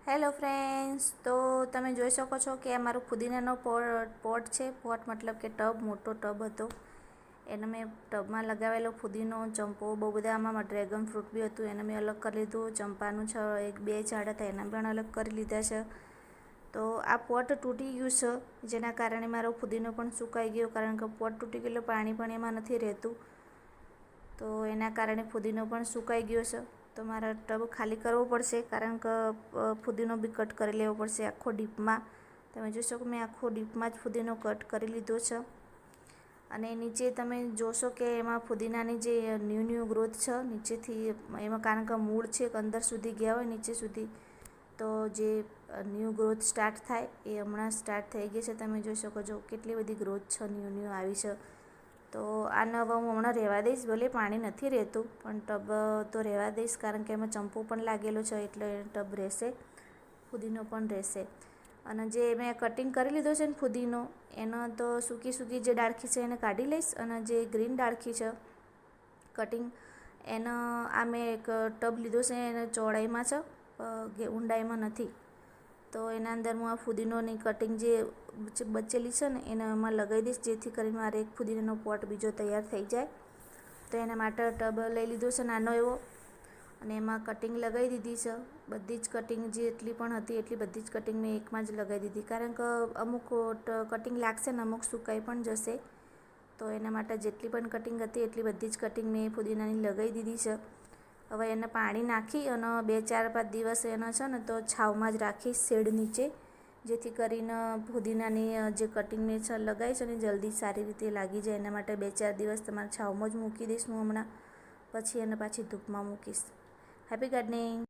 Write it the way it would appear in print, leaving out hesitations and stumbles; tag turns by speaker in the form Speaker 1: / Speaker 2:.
Speaker 1: Hello friends, તો તમે જોઈ શકો છો કે આ મારું ફુદીનાનો પોટ છે. પોટ મતલબ કે ટબ, મોટો ટબ હતો. એને મેં ટબમાં લગાવેલો ફુદીનો, ચંપો, બહુ બધા આમાં ડ્રેગન ફ્રૂટ બી હતું, એને મેં અલગ કરી લીધું. ચંપાનું બે ઝાડ હતા, એના પણ અલગ કરી લીધા છે. તો આ પોટ તૂટી ગયું છે, જેના કારણે મારો ફુદીનો પણ સુકાઈ ગયો, કારણ કે પોટ તૂટી ગયેલો, પાણી પણ એમાં નથી રહેતું. તો એના કારણે ફુદીનો પણ સુકાઈ ગયો છે. તો મારે ટબ ખાલી કરવો પડશે, કારણ કે ફુદીનો બી કટ કરી લેવો પડશે આખો ડીપમાં. તમે જોઈ શકો મેં આખો ડીપમાં જ ફુદીનો કટ કરી લીધો છે. અને નીચે તમે જોશો કે એમાં ફુદીનાની જે ન્યૂ ગ્રોથ છે નીચેથી, એમાં કારણ કે મૂળ છે અંદર સુધી ગયા હોય નીચે સુધી, તો જે ન્યૂ ગ્રોથ સ્ટાર્ટ થાય એ હમણાં સ્ટાર્ટ થઈ ગઈ છે. તમે જોઈ શકો છો કેટલી બધી ગ્રોથ છે, ન્યૂ આવી છે. તો આ નવા હું હમણાં રહેવા દઈશ, ભલે પાણી નથી રહેતું, પણ ટબ તો રહેવા દઈશ, કારણ કે એમાં ચંપો પણ લાગેલો છે, એટલે ટબ રહેશે, ફુદીનો પણ રહેશે. અને જે મેં કટિંગ કરી લીધો છે ને ફુદીનો, એનો તો સૂકી જે ડાળખી છે એને કાઢી લઈશ, અને જે ગ્રીન ડાળખી છે કટિંગ, એનો આ મેં એક ટબ લીધો છે, એને ચોડાઈમાં છે, ઊંડાઈમાં નથી. તો એના અંદર હું આ ફુદીનોની કટિંગ જે બચેલી છે ને એને એમાં લગાવી દઈશ, જેથી કરીને મારે એક ફુદીનાનો પોટ બીજો તૈયાર થઈ જાય. તો એના માટે ટબ લઈ લીધો છે નાનો એવો, અને એમાં કટિંગ લગાવી દીધી છે. બધી જ કટિંગ જેટલી પણ હતી એટલી બધી જ કટિંગ મેં એકમાં જ લગાવી દીધી, કારણ કે અમુક કટિંગ લાગશે ને અમુક સુકાઈ પણ જશે. તો એના માટે જેટલી પણ કટિંગ હતી એટલી બધી જ કટિંગ મેં ફુદીનાની લગાવી દીધી છે. હવે એને પાણી નાખી અને 2-4-5 દિવસ એને છે ને તો છાવમાં જ રાખીશ, શેડ નીચે, જેથી કરીને ફુદીનાની જે કટિંગ મેં લગાવી છે ને જલ્દી સારી રીતે લાગી જાય. એના માટે 2-4 દિવસ તમારે છાવમાં જ મૂકી દઈશ હું હમણાં, પછી એને પાછી ધૂપમાં મૂકીશ. Happy gardening.